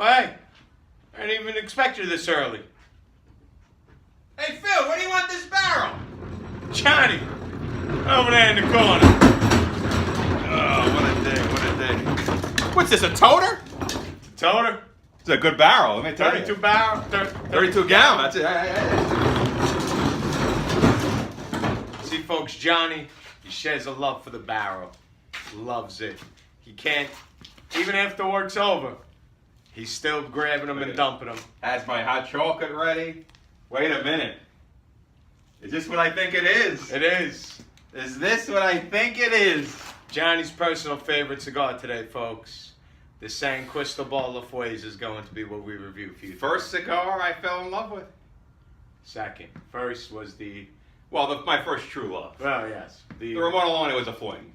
Oh, hey, I didn't even expect you this early. Hey, Phil, where do you want this barrel? Johnny, over there in the corner. Oh, what a day, what a day. What's this, a toter? Toter? It's a good barrel, let me tell 32 you. barrel? 32 gallon, that's it. See, folks, Johnny, he shares a love for the barrel. Loves it. He can't, even after work's over, he's still grabbing them and dumping them. Has my hot chocolate ready. Wait a minute. Is this what I think it is? It is. Is this what I think it is? Johnny's personal favorite cigar today, folks. The San Cristobal La Fuerza is going to be what we review for you. First cigar I fell in love with. Second. First was the... Well, my first true love. Well, yes. The Ramon Alone was a fling.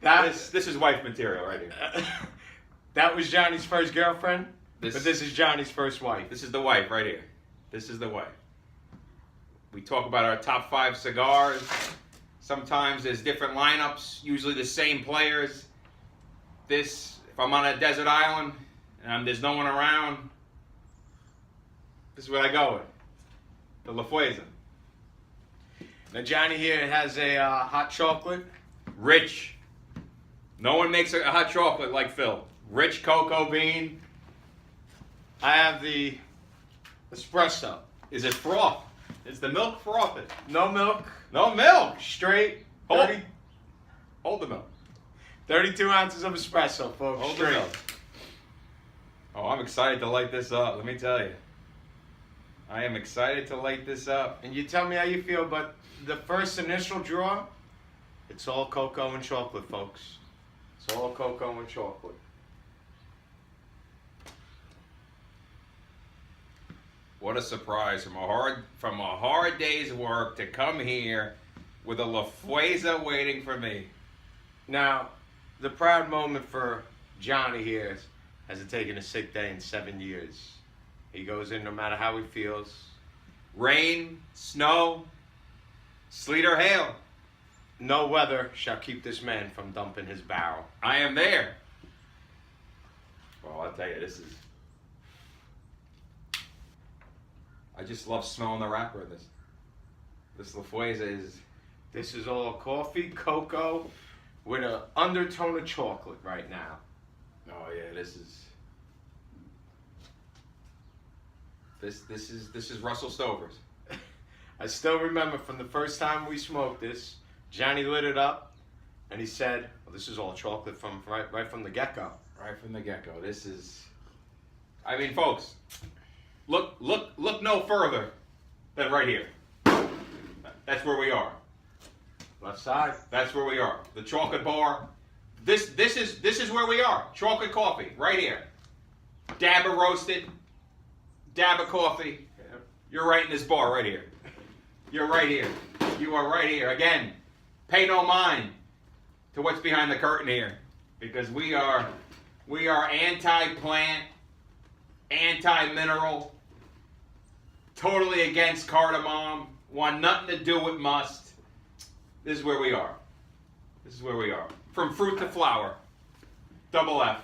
This is wife material right here. That was Johnny's first girlfriend, but this is Johnny's first wife. This is the wife right here. This is the wife. We talk about our top 5 cigars. Sometimes there's different lineups, usually the same players. This, if I'm on a desert island and there's no one around, this is what I go with. The La Fuerza. Now Johnny here has a hot chocolate. Rich. No one makes a hot chocolate like Phil. Rich cocoa bean. I have the espresso. Is it froth? Is the milk frothy? No milk. No milk. Straight. Hold the milk. 32 ounces of espresso, folks. Hold Straight. the milk. Oh, I'm excited to light this up. Let me tell you. I am excited to light this up. And you tell me how you feel, but the first initial draw, it's all cocoa and chocolate, folks. It's all cocoa and chocolate. What a surprise from a hard day's work to come here with a La Fuerza waiting for me. Now, the proud moment for Johnny here has taken a sick day in 7 years. He goes in no matter how he feels. Rain, snow, sleet or hail. No weather shall keep this man from dumping his barrel. I am there. Well, I'll tell you, this is... I just love smelling the wrapper of this. This La Fuerza is... This is all coffee, cocoa, with an undertone of chocolate right now. Oh yeah, this is Russell Stover's. I still remember from the first time we smoked this, Johnny lit it up, and he said, well, this is all chocolate from right from the get-go. Right from the get-go. This is... I mean, folks, look no further than right here. That's where we are. Left side. That's where we are. The chocolate bar. This is where we are. Chocolate coffee, right here. Dab of roasted, dab of coffee. You're right in this bar right here. You're right here. You are right here. Again, pay no mind to what's behind the curtain here, because we are anti-plant, anti-mineral, totally against cardamom, want nothing to do with must. This is where we are. This is where we are. From fruit to flower. Double F.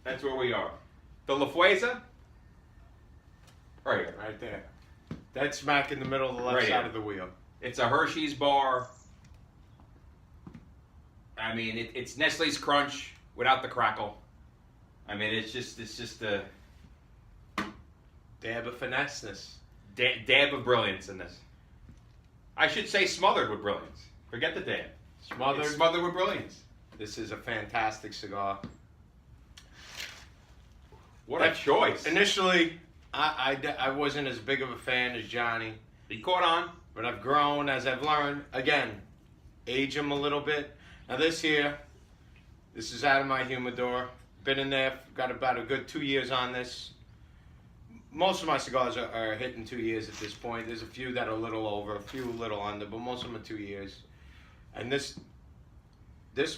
That's where we are. The La Fuerza? Right here. Right there. That's smack in the middle of the left Right side here. of the wheel. It's a Hershey's bar. I mean, it's Nestle's Crunch without the crackle. I mean, it's just a Dab of finesse-ness. dab of brilliance in this. I should say smothered with brilliance. Forget the dab. Smothered. It's smothered with brilliance. This is a fantastic cigar. What a choice. Initially, I wasn't as big of a fan as Johnny. He caught on. But I've grown as I've learned. Again, age him a little bit. Now this here, this is out of my humidor. Been in there, got about a good 2 years on this. Most of my cigars are hitting 2 years at this point. There's a few that are a little over, a few a little under, but most of them are 2 years. And this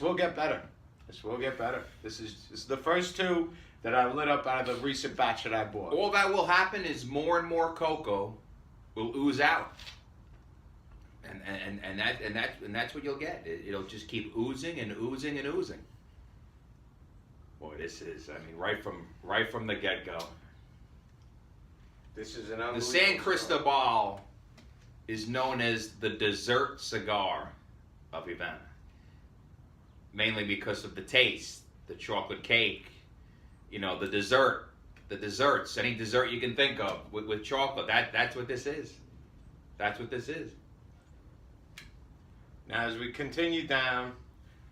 will get better. This will get better. This is the first two that I lit up out of the recent batch that I bought. All that will happen is more and more cocoa will ooze out. And that's what you'll get. It'll just keep oozing and oozing and oozing. Boy, this is, I mean, right from the get-go. This is an The unbelievable San Cristobal is known as the dessert cigar of Havana. Mainly because of the taste, the chocolate cake, you know, the desserts, any dessert you can think of with chocolate. That's what this is. That's what this is. Now, as we continue down,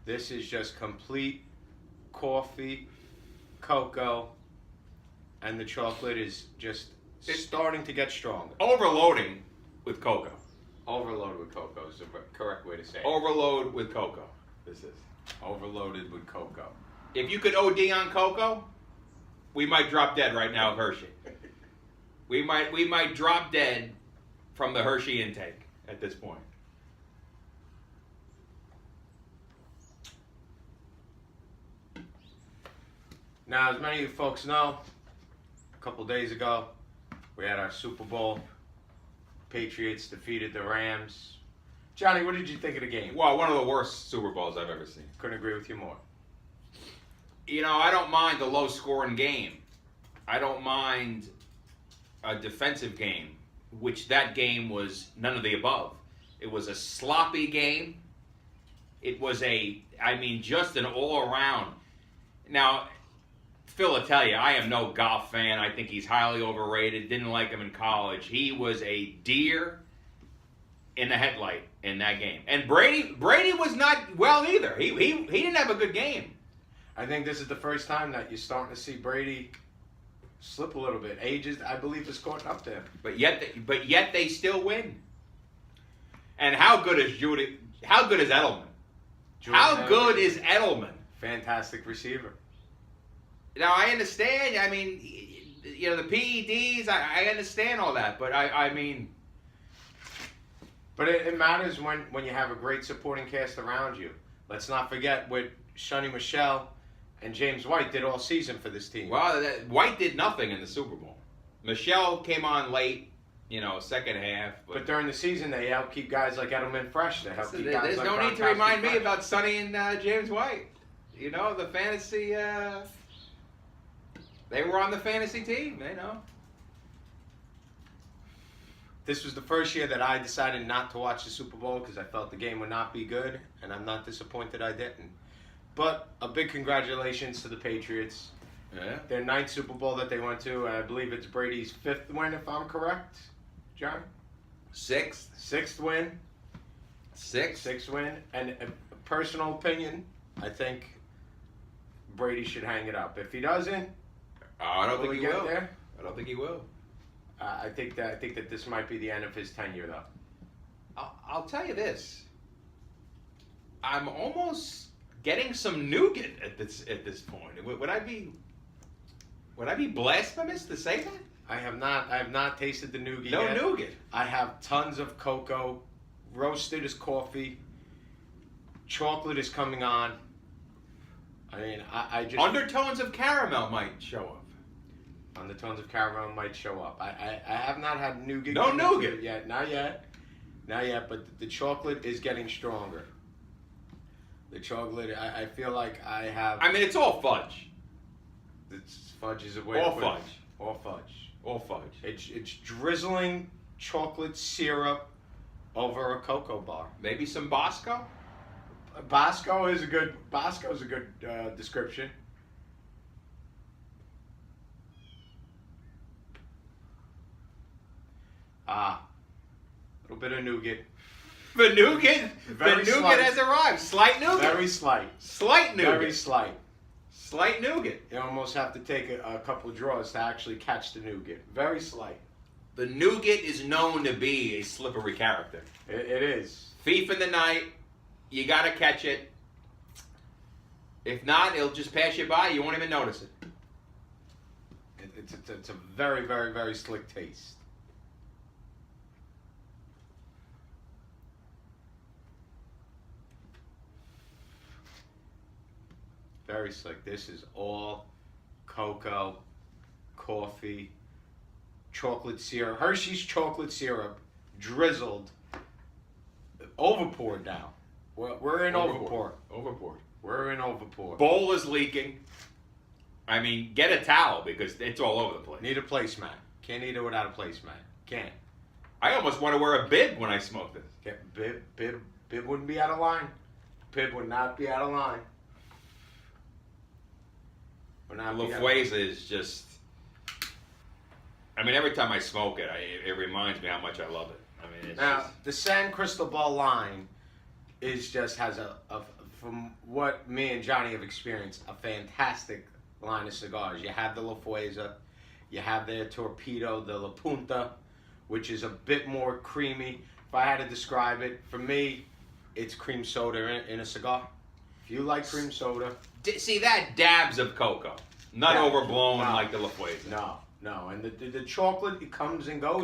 this is just complete coffee, cocoa, and the chocolate is just starting to get stronger. Overloading with cocoa. Overloaded with cocoa is the correct way to say it. Overload with cocoa. This is. Overloaded with cocoa. If you could OD on cocoa, we might drop dead right now of Hershey. We might drop dead from the Hershey intake at this point. Now, as many of you folks know, a couple days ago, we had our Super Bowl. Patriots defeated the Rams. Johnny, what did you think of the game? Well, one of the worst Super Bowls I've ever seen. Couldn't agree with you more. You know, I don't mind a low-scoring game. I don't mind a defensive game, which that game was none of the above. It was a sloppy game. It was just an all-around. Now, Phil will tell you, I am no Goff fan. I think he's highly overrated. Didn't like him in college. He was a deer in the headlight in that game. And Brady was not well either. He didn't have a good game. I think this is the first time that you're starting to see Brady slip a little bit. Age, I believe, is caught up to him. But yet they still win. And how good is Edelman? How good is Edelman? Fantastic receiver. Now, I understand. I mean, you know, the PEDs, I understand all that. But I mean... But it matters when you have a great supporting cast around you. Let's not forget what Sonny Michel and James White did all season for this team. Well, White did nothing in the Super Bowl. Michel came on late, you know, second half. But during the season, they help keep guys like Edelman fresh. They help keep guys there's like no need to Gronkowski remind me fresh. about Sonny and James White. You know, the fantasy... they were on the fantasy team, they know. This was the first year that I decided not to watch the Super Bowl because I felt the game would not be good, and I'm not disappointed I didn't. But a big congratulations to the Patriots. Yeah. Their 9th Super Bowl that they went to. I believe it's Brady's 5th win, if I'm correct, John? 6th. 6th win. 6th win. And a personal opinion, I think Brady should hang it up. If he doesn't, I don't think he will. There? I don't think he will. I think that this might be the end of his tenure, though. I'll tell you this. I'm almost getting some nougat at this point. Would I be blasphemous to say that? I have not tasted the nougat No yet. nougat. I have tons of cocoa. Roasted is coffee. Chocolate is coming on. I mean, I just... Undertones of caramel might show up. Undertones of caramel might show up. I have not had nougat. No nougat yet. Not yet. But the chocolate is getting stronger. The chocolate, I feel like I have... I mean, it's all fudge. Fudge is a way all to fudge. All fudge. All fudge. It's drizzling chocolate syrup over a cocoa bar. Maybe some Bosco? Bosco's a good description. A little bit of nougat. The nougat Very slight. has arrived. Slight nougat. Very slight. Slight nougat. Very slight. Slight nougat. You almost have to take a couple of draws to actually catch the nougat. Very slight. The nougat is known to be a slippery character. It is. Thief in the night. You gotta catch it. If not, it'll just pass you by. You won't even notice it. It's a very, very, very slick taste. Very slick. This is all cocoa, coffee, chocolate syrup. Hershey's chocolate syrup, drizzled, overpoured now. We're in overpour. Overpoured. We're in overpour. Bowl is leaking. I mean, get a towel because it's all over the place. Need a placemat. Can't eat it without a placemat. Can't. I almost want to wear a bib when I smoke this. Bib wouldn't be out of line. Bib would not be out of line. La Fuerza is just. I mean, every time I smoke it, it reminds me how much I love it. I mean, it's now just... the San Cristobal line has a from what me and Johnny have experienced, a fantastic line of cigars. You have the La Fuerza, you have their Torpedo, the La Punta, which is a bit more creamy. If I had to describe it, for me, it's cream soda in a cigar. If you like cream soda, See, that dabs of cocoa, not overblown like the La Fuerza. No, and the chocolate, it comes and goes.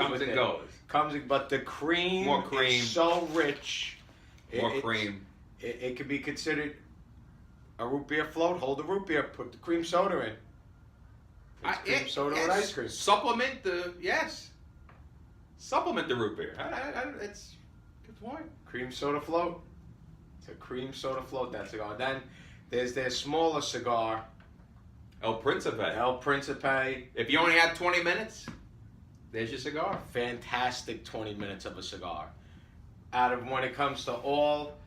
But the cream, more cream, is so rich. More cream. It could be considered a root beer float. Hold the root beer, put the cream soda in. It's cream soda with ice cream. Supplement the supplement the root beer. It's good point. Cream soda float. It's a cream soda float, that cigar. Then there's their smaller cigar. El Principe. If you only have 20 minutes, there's your cigar. Fantastic 20 minutes of a cigar. Out of when it comes to all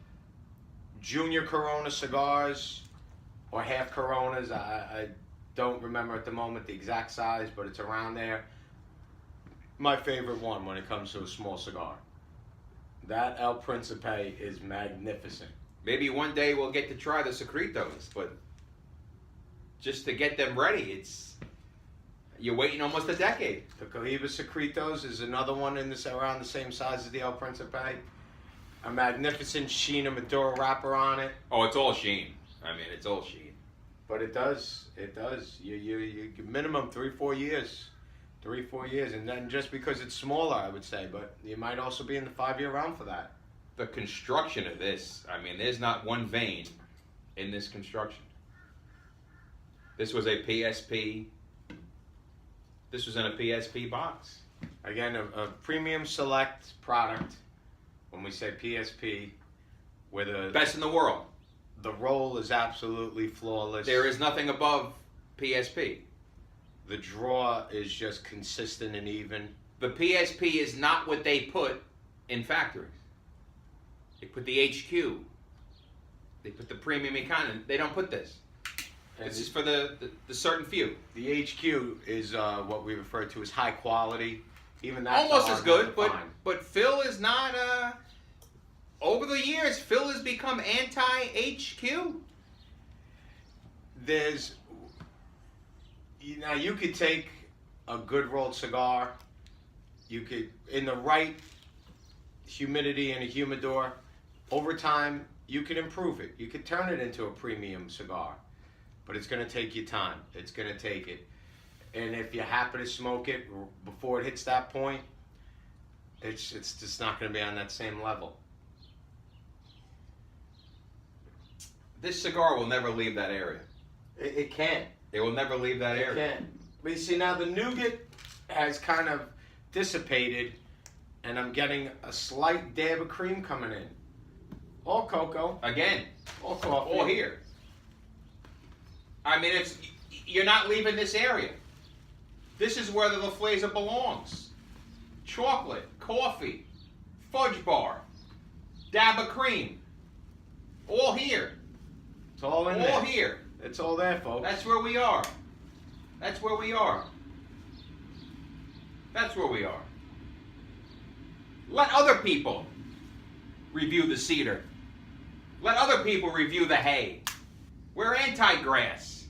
junior Corona cigars or half Coronas, I don't remember at the moment the exact size, but it's around there. My favorite one when it comes to a small cigar. That El Principe is magnificent. Maybe one day we'll get to try the Secretos, but just to get them ready, you're waiting almost a decade. The Cohiba Secretos is another one around the same size as the El Principe. A magnificent sheen of Maduro wrapper on it. Oh, it's all sheen. I mean, it's all sheen. But it does. You minimum 3-4 years. 3-4 years. And then just because it's smaller, I would say. But you might also be in the 5-year round for that. The construction of this, I mean, there's not one vein in this construction. This was a PSP. This was in a PSP box. Again, a premium select product. When we say PSP, where the best in the world. The roll is absolutely flawless. There is nothing above PSP. The draw is just consistent and even. The PSP is not what they put in factories. They put the HQ. They put the premium economy. They don't put this. This is for the certain few. The HQ is what we refer to as high quality. Even that's almost as good, but Phil is not. Over the years, Phil has become anti-HQ. You could take a good rolled cigar. You could, in the right humidity in a humidor, over time, you could improve it. You could turn it into a premium cigar. But it's going to take you time. It's going to take it. And if you happen to smoke it before it hits that point, it's just not going to be on that same level. This cigar will never leave that area. It can't. It will never leave that area. It can't. But you see, now the nougat has kind of dissipated, and I'm getting a slight dab of cream coming in. All cocoa. Again. All coffee. All here. I mean, you're not leaving this area. This is where the La Fuerza belongs. Chocolate, coffee, fudge bar, dab of cream. All here. It's all in there. All here. It's all there, folks. That's where we are. That's where we are. That's where we are. Let other people review the cedar. Let other people review the hay. We're anti-grass.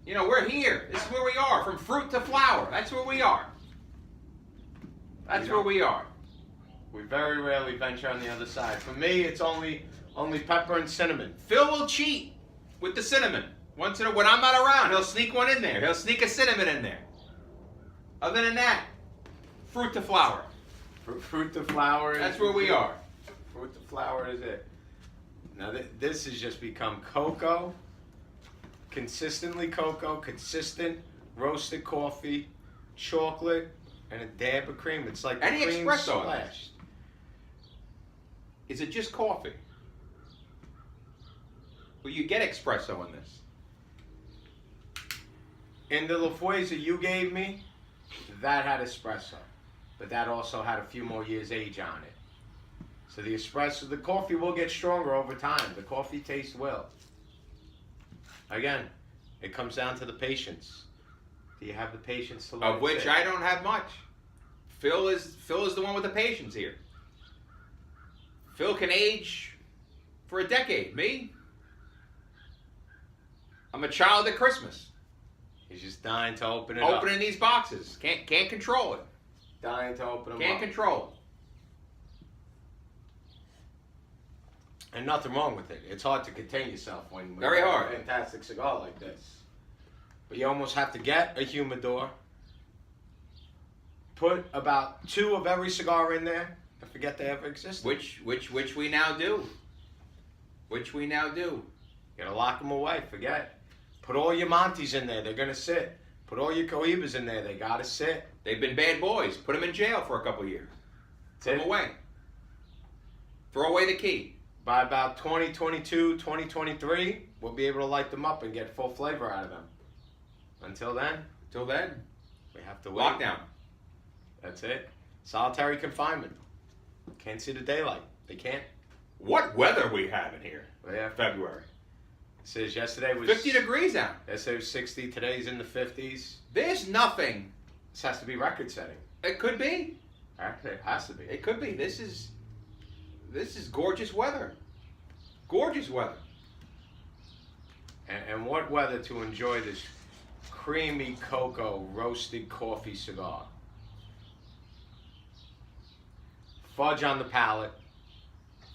You know, we're here. This is where we are, from fruit to flower. That's where we are. That's where we are. We very rarely venture on the other side. For me, it's only pepper and cinnamon. Phil will cheat with the cinnamon. Once in a when I'm not around, he'll sneak one in there. He'll sneak a cinnamon in there. Other than that, fruit to flower. Fruit to flower. That's where we are. Fruit to flower is it. Now this has just become cocoa. Consistently cocoa, consistent roasted coffee, chocolate, and a dab of cream. It's like any cream espresso splashed. Is it just coffee? Will you get espresso in this? In the La Fuerza you gave me, that had espresso, but that also had a few more years age on it. So the espresso, the coffee will get stronger over time. The coffee taste will. Again, it comes down to the patience. Do you have the patience to let Of it which sit? I don't have much. Phil is the one with the patience here. Phil can age for a decade. Me, I'm a child at Christmas. He's just dying to open it Opening up. these boxes. Can't control it. Dying to open them Can't up. control it. And nothing wrong with it. It's hard to contain yourself when Very you have hard. a fantastic cigar like this. But you almost have to get a humidor, put about 2 of every cigar in there, and forget they ever existed. Which we now do. Which we now do. You gotta lock them away. Forget. Put all your Montes in there. They're gonna sit. Put all your Cohibas in there. They gotta sit. They've been bad boys. Put them in jail for a couple years. Put them away. Throw away the key. By about 2022, 2023, we'll be able to light them up and get full flavor out of them. Until then, Till then, we have to wait. lockdown. That's it. Solitary confinement. Can't see the daylight. They can't. What weather we have in here? Yeah. February. It says yesterday was 50 degrees out. Yesterday was 60. Today's in the 50s. There's nothing. This has to be record setting. It could be. Actually, it has to be. It could be. This is gorgeous weather. Gorgeous weather. And what weather to enjoy this creamy cocoa roasted coffee cigar. Fudge on the palate.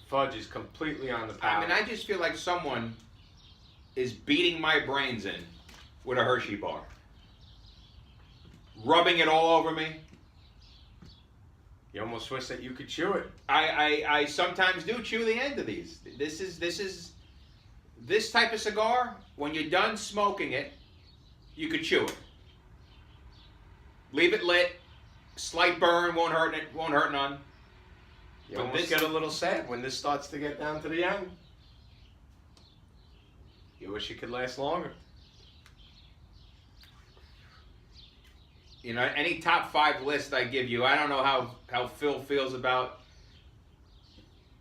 Fudge is completely on the I palate. mean, I just feel like someone is beating my brains in with a Hershey bar. Rubbing it all over me. You almost wish that you could chew it. I sometimes do chew the end of these. This type of cigar, when you're done smoking it, you could chew it. Leave it lit. Slight burn, won't hurt none. You But almost this- get a little sad when this starts to get down to the end. You wish it could last longer. You know, any top 5 list I give you, I don't know how Phil feels about.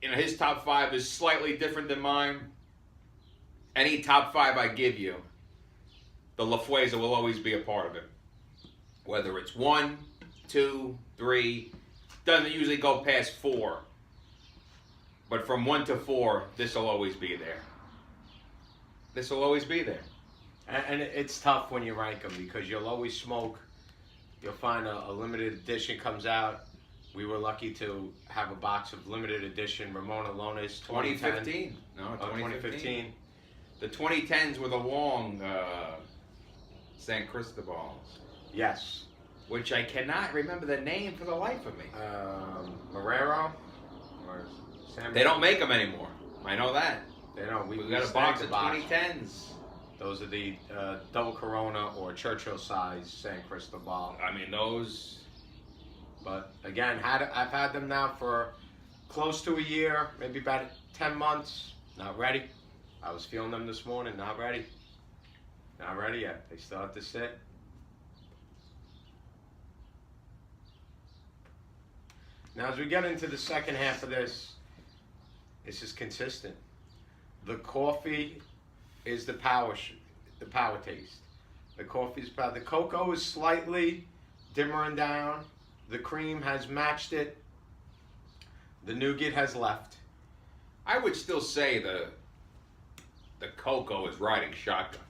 You know, his top 5 is slightly different than mine. Any top 5 I give you, the La Fuerza will always be a part of it. Whether it's 1, 2, 3, doesn't usually go past 4. But from 1 to 4, this will always be there. This will always be there. And it's tough when you rank them because you'll always smoke. You'll find a limited edition comes out. We were lucky to have a box of limited edition Ramon Alones 2015. No, 2015. The 2010s were the long San Cristobals, Yes. which I cannot remember the name for the life of me. Marrero? Or Sam They don't make them anymore. I know that. They don't. We got a box of 2010s. Those are the double Corona or Churchill size San Cristobal. I mean, those. But again, I've had them now for close to a year, maybe about 10 months. Not ready. I was feeling them this morning. Not ready. Not ready yet. They still have to sit. Now, as we get into the second half of this, it's just consistent. The coffee is the power taste. The coffee is power. The cocoa is slightly dimmering down. The cream has matched it. The nougat has left. I would still say the cocoa is riding shotgun.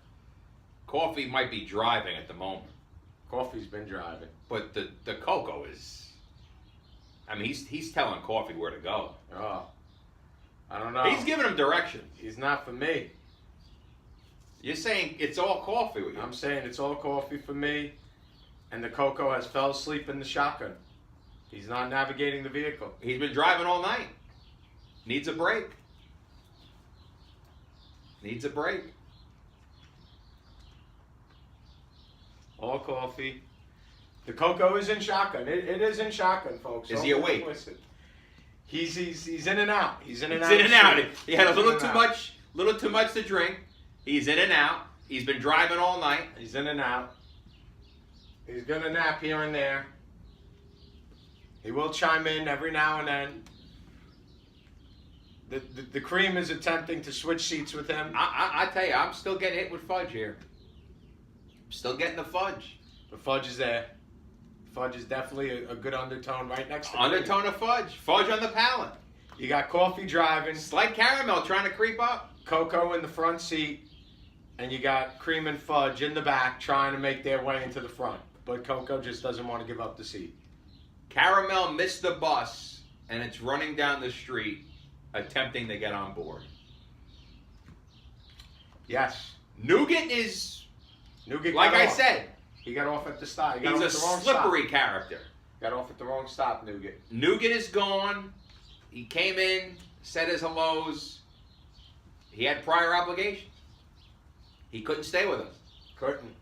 Coffee might be driving at the moment, Coffee's been driving. but the cocoa is. I mean, he's telling coffee where to go. Oh, I don't know. He's giving him directions. He's not for me. You're saying it's all coffee with you. I'm saying it's all coffee for me, and the cocoa has fell asleep in the shotgun. He's not navigating the vehicle. He's been driving all night. Needs a break. Needs a break. All coffee. The cocoa is in shotgun. It is in shotgun, folks. Is Don't he awake? twist it. He's in and out. He's in and He's out. in and out. Shit. He had a He's little in and too out. much to drink. He's in and out. He's been driving all night. He's in and out. He's gonna nap here and there. He will chime in every now and then. The cream is attempting to switch seats with him. I tell you, I'm still getting hit with fudge here. I'm still getting the fudge. The fudge is there. Fudge is definitely a good undertone right next to Undertone of fudge. Fudge on the palate. You got coffee driving, Slight caramel trying to creep up. cocoa in the front seat, and you got cream and fudge in the back trying to make their way into the front. But cocoa just doesn't want to give up the seat. Caramel missed the bus, and it's running down the street, attempting to get on board. Yes. Nougat is, Nougat like got I off. said, He got off at the stop. He got he's off a at the wrong slippery stop. character. Got off at the wrong stop, Nougat. Nougat is gone. He came in, said his hellos. He had prior obligations. He couldn't stay with us. Couldn't.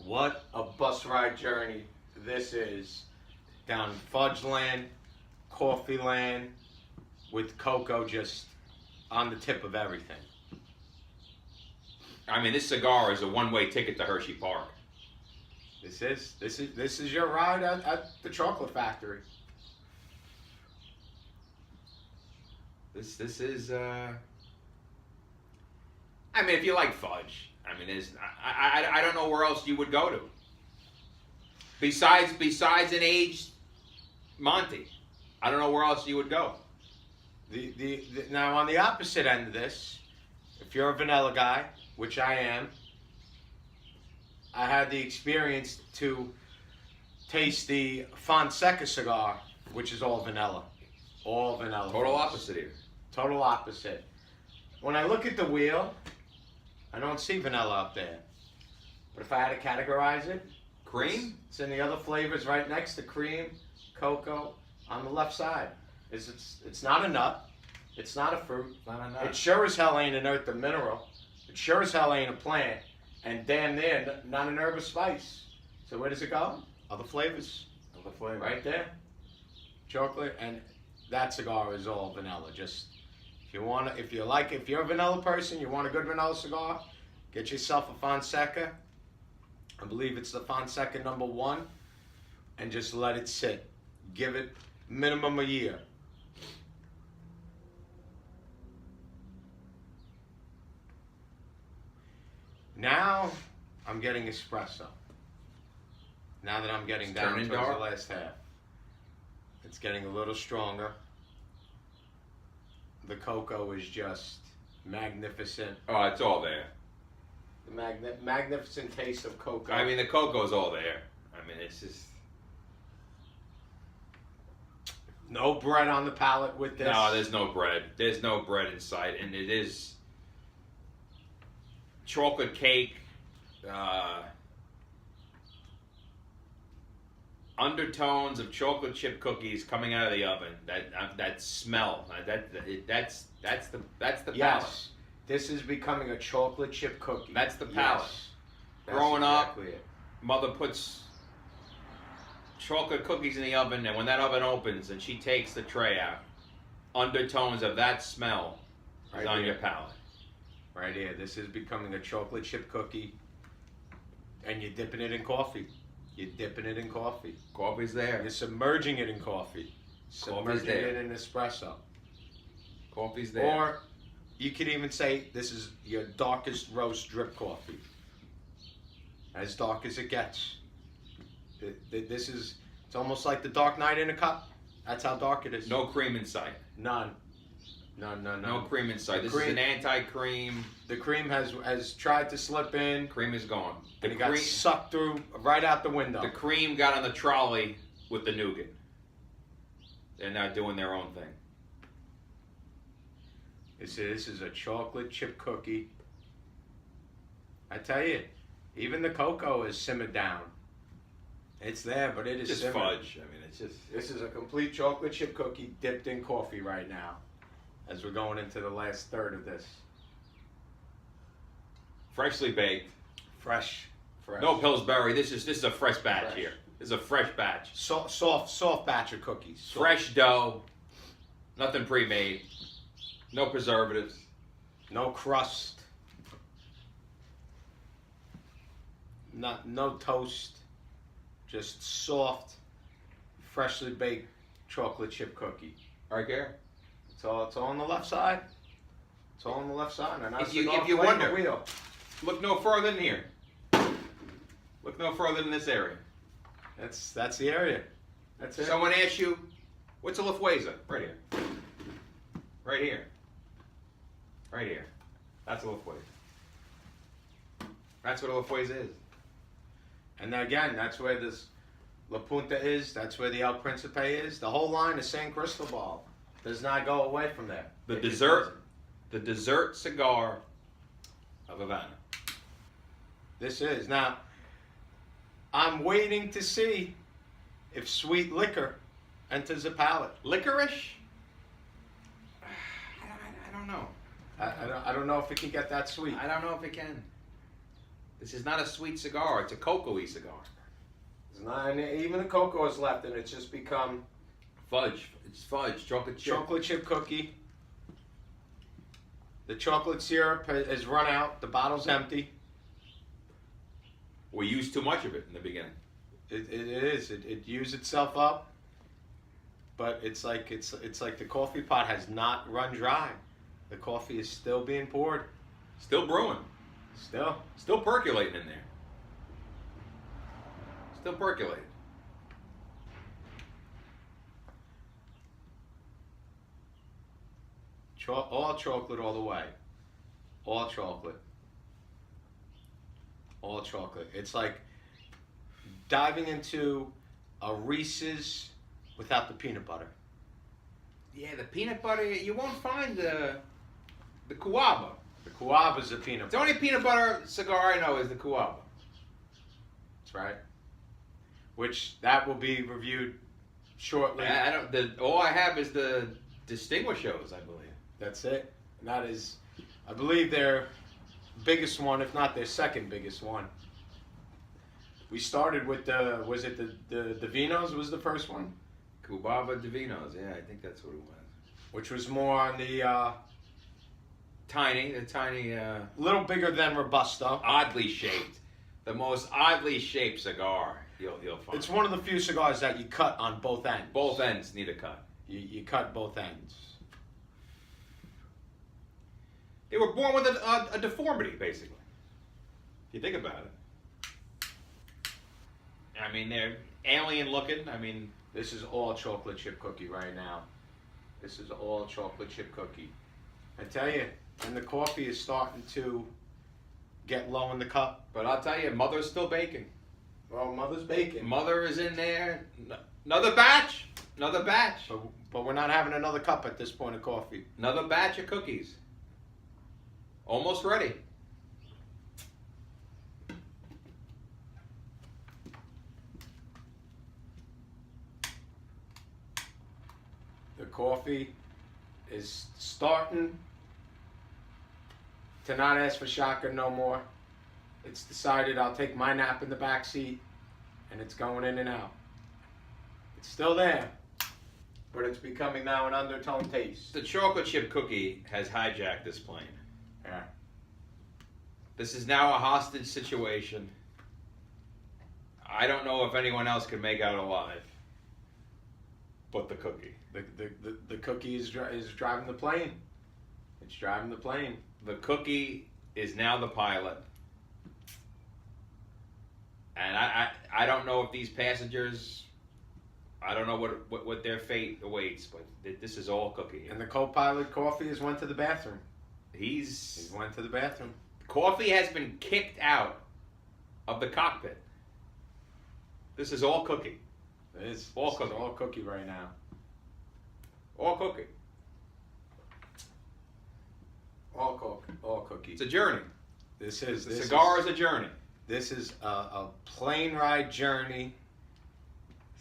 What a bus ride journey this is. Down Fudge Land, Coffee Land, with cocoa just on the tip of everything. I mean, this cigar is a one-way ticket to Hershey Park. This is your ride at the chocolate factory. This is. I mean, if you like fudge, I mean, I don't know where else you would go to. Besides an aged Monty, I don't know where else you would go. Now on the opposite end of this, if you're a vanilla guy, which I am, I had the experience to taste the Fonseca cigar, which is all vanilla. All vanilla. Total opposite here. Total opposite. When I look at the wheel, I don't see vanilla up there. But if I had to categorize it, Cream? it's in the other flavors right next to cream, cocoa, on the left side. It's not a nut. It's not a fruit. Not a nut. It sure as hell ain't an earth or mineral. It sure as hell ain't a plant. And damn near not an herb or spice. So where does it go? Other flavors. Other flavor. Right there. Chocolate, and that cigar is all vanilla. Just if you're a vanilla person, you want a good vanilla cigar, get yourself a Fonseca. I believe it's the Fonseca #1, and just let it sit. Give it minimum a year. Now I'm getting espresso. Now that I'm getting It's down turning towards dark. the last half, it's getting a little stronger. The cocoa is just magnificent. Oh, it's all there. The magnificent taste of cocoa. I mean, the cocoa's all there. I mean, it's just. No bread on the palate with this. No, there's no bread. There's no bread inside, and it is chocolate cake, undertones of chocolate chip cookies coming out of the oven. That smell. That's the palate. Yes, this is becoming a chocolate chip cookie. That's the palate. Yes. That's Growing up, exactly it. Mother puts chocolate cookies in the oven, and when that oven opens and she takes the tray out, undertones of that smell is Right on here. your palate. Right here, this is becoming a chocolate chip cookie, and you're dipping it in coffee. You're dipping it in coffee. Coffee's there. You're submerging it in coffee. Submerging there. it in espresso. Coffee's there. Or you could even say this is your darkest roast drip coffee. As dark as it gets. This is, it's almost like the Dark Knight in a cup. That's how dark it is. No cream in sight. None. No cream in sight. This cream- is an anti-cream. The cream has tried to slip in, Cream is gone. and it got sucked through right out the window. The cream got on the trolley with the nougat. They're now doing their own thing. This is a chocolate chip cookie. I tell you, even the cocoa is simmered down. It's there, but it is Just simmered. fudge. I mean, it's just. This is a complete chocolate chip cookie dipped in coffee right now, as we're going into the last third of this. Freshly baked. Fresh. No Pillsbury. This is a fresh batch Fresh. here. This is a fresh batch. Soft batch of cookies. Soft. Fresh dough. Nothing pre-made. No preservatives. No crust. no toast, just soft, freshly baked chocolate chip cookie. Right there. It's all on the left side. It's all on the left side. And If you wonder, look no further than here. Look no further than this area. That's the area. That's it. Someone asks you, what's a La Fuerza? Right here. Right here. Right here. That's a La Fuerza. That's what a La Fuerza is. And again, that's where this La Punta is. That's where the El Principe is. The whole line of San Cristobal does not go away from there. The dessert cigar of Havana. This is. Now, I'm waiting to see if sweet liquor enters the palate. Licorice? I don't know. I don't know if it can get that sweet. I don't know if it can. This is not a sweet cigar. It's a cocoa-y cigar. It's not, even the cocoa is left, and it's just become Fudge. It's fudge. Chocolate chip. chocolate chip cookie. The chocolate syrup has run out. The bottle's empty. We used too much of it in the beginning. It is. It used itself up. But it's like the coffee pot has not run dry. The coffee is still being poured. Still brewing. Still Percolating in there. Still percolating. All chocolate all the way. All chocolate. All chocolate. It's like diving into a Reese's without the peanut butter. Yeah, the peanut butter, you won't find the Cuaba. The Cuaba's the peanut The butter. only peanut butter cigar I know is the Cuaba. That's right. Which that will be reviewed shortly. All I have is the Distinguishos, I believe. That's it. And that is, I believe, their biggest one, if not their second biggest one. We started with the Vinos was the first one? Cubaba Divinos, yeah, I think that's what it was. Which was more on the Tiny, little bigger than Robusto. oddly shaped. The most oddly shaped cigar you'll find. It's one of the few cigars that you cut on both ends. Both ends need a cut. You cut both ends. They were born with a deformity, basically. If you think about it. I mean, they're alien looking. I mean, This is all chocolate chip cookie right now. This is all chocolate chip cookie. I tell you, and the coffee is starting to get low in the cup. but I'll tell you, Mother's still baking. Well, Mother's baking. Mother is in there. Another batch. Another batch. But we're not having another cup at this point of coffee. Another batch of cookies. Almost ready. The coffee is starting to not ask for shotgun no more. It's decided I'll take my nap in the back seat, and it's going in and out. It's still there, but it's becoming now an undertone taste. The chocolate chip cookie has hijacked this plane. Yeah. This is now a hostage situation. I don't know if anyone else can make out alive but the cookie. The cookie is driving the plane. It's driving the plane. The cookie is now the pilot. And I don't know if these passengers, I don't know what their fate awaits, but this is all cookie. And the co-pilot coffee has went to the bathroom. He He's went to the bathroom. Coffee has been kicked out of the cockpit. This is all cookie. It's All this cookie. is all cookie right now. All cookie. All cookie. It's a journey. The Cigar is a journey. This is a plane ride journey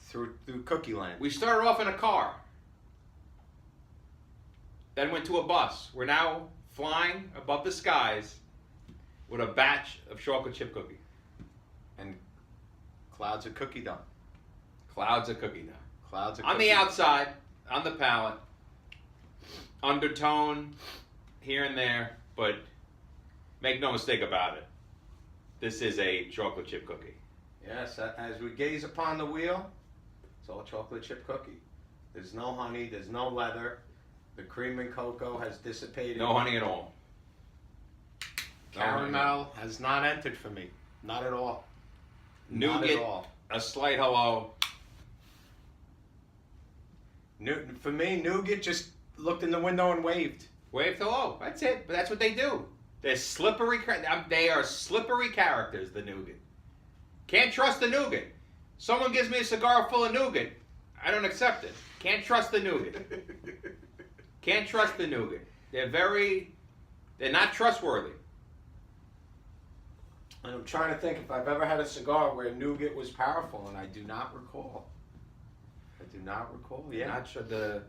through Cookie Land. We started off in a car. Then went to a bus. We're now flying above the skies with a batch of chocolate chip cookie. And clouds of cookie dough. Clouds of cookie dough. Clouds of On cookie the dough. outside, on the palate, undertone here and there, but make no mistake about it. this is a chocolate chip cookie. Yes, as we gaze upon the wheel, it's all chocolate chip cookie. There's no honey, there's no leather. The cream and cocoa has dissipated. No honey at all. Caramel has not entered for me. Not at all. Not Nougat, at all. a slight hello. For me, nougat just looked in the window and waved. Waved hello. That's it. But that's what they do. They're slippery. They are slippery characters. The nougat. Can't trust the nougat. Someone gives me a cigar full of nougat, I don't accept it. Can't trust the nougat. Can't trust the nougat. They're not trustworthy. And I'm trying to think if I've ever had a cigar where nougat was powerful, and I do not recall. I do not recall. Yeah. Not sure the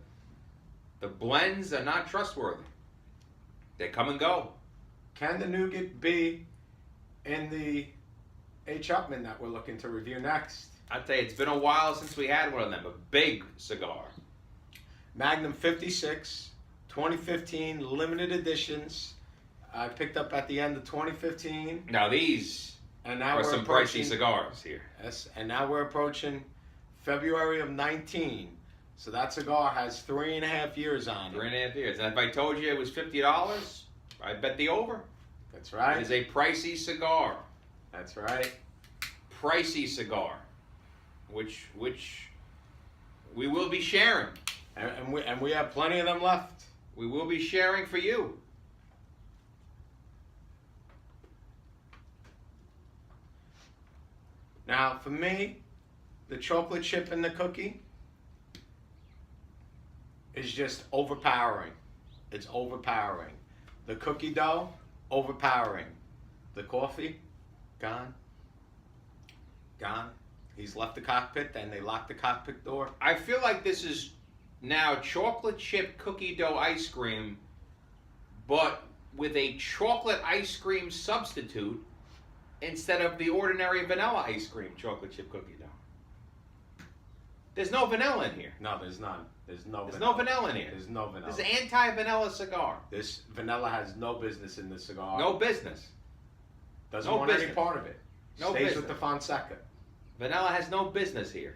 blends are not trustworthy. They come and go. Can the nougat be in the H. Upmann that we're looking to review next? I tell you, it's been a while since we had one of them. A big cigar. Magnum 56, 2015 limited editions. I picked up at the end of 2015. Now these And now are we're some approaching, pricey cigars here. Yes, and now we're approaching February of 19. So that cigar has 3.5 years on it. 3.5 years. And if I told you it was $50, I'd bet the over. That's It right. is a pricey cigar. That's right. Pricey cigar. Which we will be sharing. And we have plenty of them left. We will be sharing for you. Now, for me, the chocolate chip in the cookie is just overpowering. It's overpowering. The cookie dough, overpowering. The coffee, gone. Gone. He's left the cockpit, then they locked the cockpit door. I feel like this is now chocolate chip cookie dough ice cream, but with a chocolate ice cream substitute instead of the ordinary vanilla ice cream chocolate chip cookie dough. There's no vanilla in here. No, there's none. There's no vanilla in here. There's no vanilla. This is an anti-vanilla cigar. This vanilla has no business in this cigar. No business. Doesn't no want any business. part of it. No Stays business. with the Fonseca. Vanilla has no business here.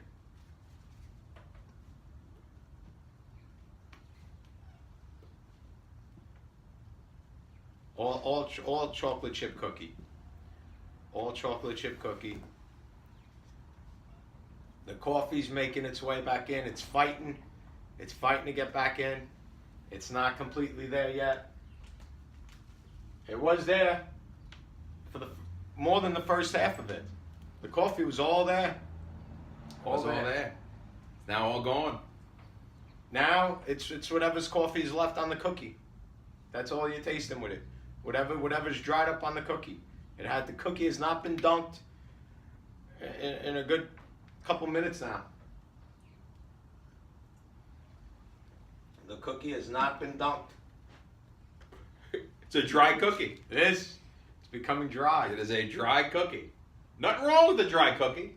All chocolate chip cookie. All chocolate chip cookie. The coffee's making its way back in. It's fighting. It's fighting to get back in. It's not completely there yet. It was there for more than the first half of it. The coffee was all there. All there. It's now all gone. Now it's whatever's coffee is left on the cookie. That's all you're tasting with it. Whatever's dried up on the cookie. The cookie has not been dunked in a good couple minutes now. The cookie has not been dunked. It's a dry cookie. It is. It's becoming dry. It is a dry cookie. Nothing wrong with a dry cookie.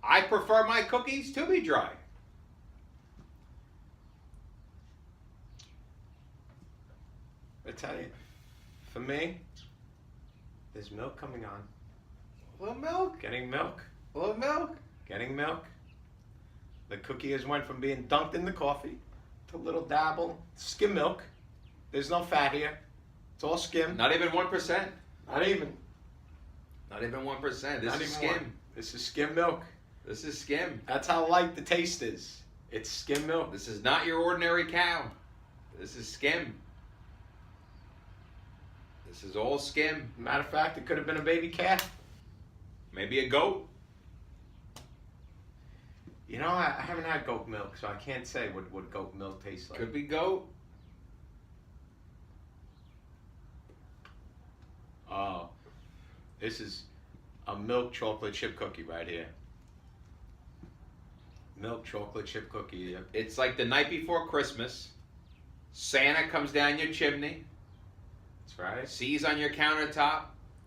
I prefer my cookies to be dry. I tell you, for me, there's milk coming on. A little milk. Getting milk. A little milk. Getting milk. The cookie has went from being dunked in the coffee to a little dabble. Skim milk. There's no fat here. It's all skim. Not even 1%. Not even. Not even 1%. This Not is even skim. one. This is skim milk. This is skim. That's how light the taste is. It's skim milk. This is not your ordinary cow. This is skim. This is all skim. Matter of fact, it could have been a baby calf. Maybe a goat. You know, I haven't had goat milk, so I can't say what goat milk tastes like. Could be goat. Oh, this is a milk chocolate chip cookie right here. Milk chocolate chip cookie. Yep. It's like the night before Christmas. Santa comes down your chimney, That's right. sees on your countertop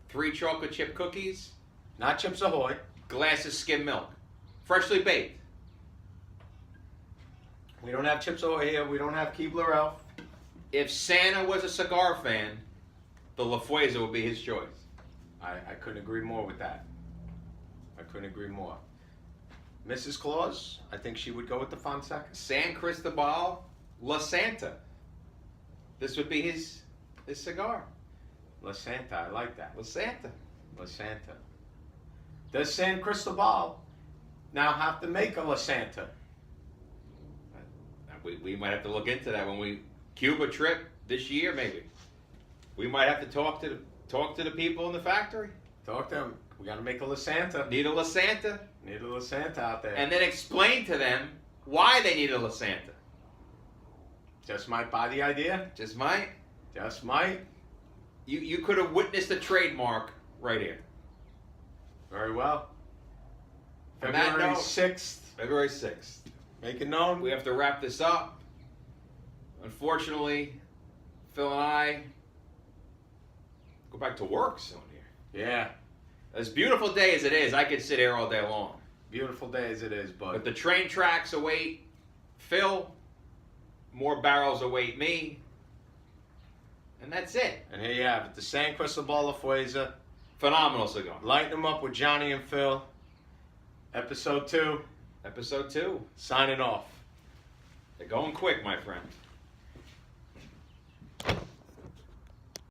3 chocolate chip cookies, Not Chips Ahoy. glass of skim milk, freshly baked. We don't have Chips Ahoy here. We don't have Keebler Elf. If Santa was a cigar fan, the La Fuerza would be his choice. I couldn't agree more with that. I couldn't agree more. Mrs. Claus, I think she would go with the Fonseca. San Cristobal La Santa. This would be his cigar. La Santa, I like that. La Santa. La Santa. Does San Cristobal now have to make a La Santa? We might have to look into that when we Cuba trip this year, maybe. We might have to talk to the people in the factory. Talk to them. We got to make a La Santa. Need a La Santa. Need a La Santa out there. And then explain to them why they need a La Santa. Just might buy the idea. Just might. Just might. You could have witnessed a trademark right here. Very well. On that February note, 6th. February 6th. Make it known. We have to wrap this up. Unfortunately, Phil and I go back to work soon here. Yeah. As beautiful day as it is, I could sit here all day long. Beautiful day as it is, But the train tracks await Phil. More barrels await me. And that's it. And here you have it. The San Cristobal La Fuerza. Phenomenal cigar. Lighten them up with Johnny and Phil. Episode 2. Episode 2. Signing off. They're going quick, my friend.